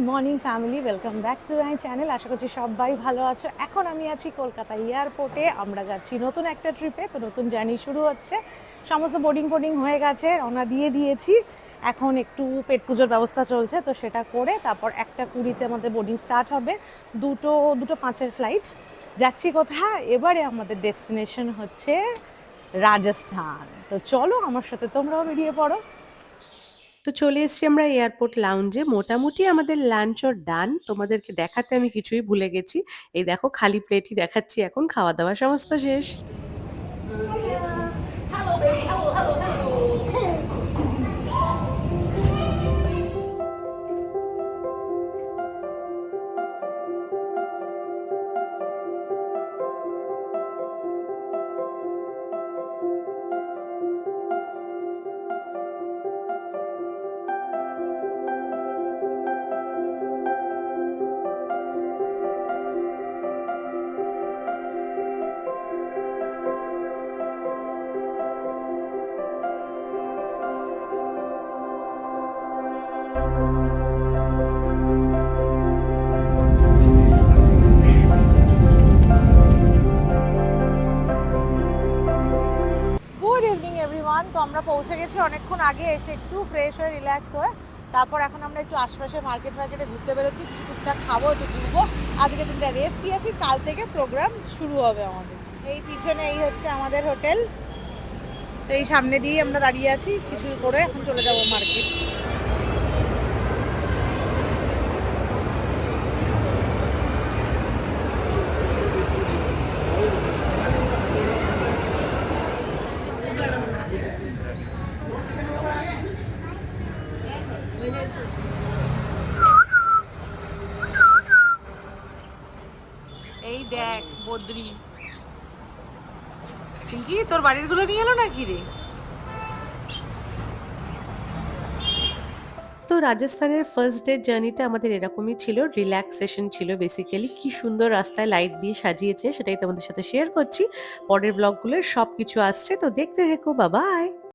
Morning family, welcome back to my channel. আশা করছি সবাই ভালো আছো। এখন আমি আছি কলকাতা এয়ারপোর্টে। আমরা যাচ্ছি নতুন একটা ট্রিপে, তো নতুন জার্নি শুরু হচ্ছে। সমস্ত বোর্ডিং হয়ে গেছে, রওনা দিয়ে দিয়েছি। এখন একটু পেট পুজোর ব্যবস্থা চলছে, তো সেটা করে তারপর 1:20 আমাদের বোর্ডিং স্টার্ট হবে। দুটো 5:05 ফ্লাইট। যাচ্ছি কোথায়? এবারে আমাদের ডেস্টিনেশন হচ্ছে রাজস্থান। তো চলো আমার সাথে তোমরাও বেরিয়ে পড়ো। তো চলে এসেছি আমরা এয়ারপোর্ট লাউঞ্জে। মোটামুটি আমাদের লাঞ্চ ওর ডান। তোমাদেরকে দেখাতে আমি কিছুই ভুলে গেছি। এই দেখো খালি প্লেটই দেখাচ্ছি, এখন খাওয়া দাওয়া সমস্ত শেষ। Good evening everyone. তো আমরা পৌঁছে গেছি অনেকক্ষণ আগে, এসে একটু ফ্রেশ হয়ে রিল্যাক্স হয়ে তারপর এখন আমরা একটু আশপাশে মার্কেটে ঘুরতে বেরোচ্ছি। কিছু টুকটাক খাবো, একটু ঘুরবো। আজকে দিনটা রেস্ট দিয়েছি, কাল থেকে প্রোগ্রাম শুরু হবে আমাদের। এই পিছনে এই হচ্ছে আমাদের হোটেল। তো এই সামনে দিয়েই আমরা দাঁড়িয়ে আছি, কিছু করে এখন চলে যাবো মার্কেট। এই দেখ বদ্রি, চিঙ্কি তোর বাড়ির গুলো নিয়ে এলো নাকি রে? তো রাজস্থানের ফার্স্ট ডে জার্নিটা আমাদের এরকমই ছিল, রিল্যাক্সেশন ছিল বেসিক্যালি। কি সুন্দর রাস্তায় লাইট দিয়ে সাজিয়েছে, সেটাই তোমাদের সাথে শেয়ার করছি। পরের ব্লগগুলোর সবকিছু আসছে, তো দেখতে থেকো। বাবাই।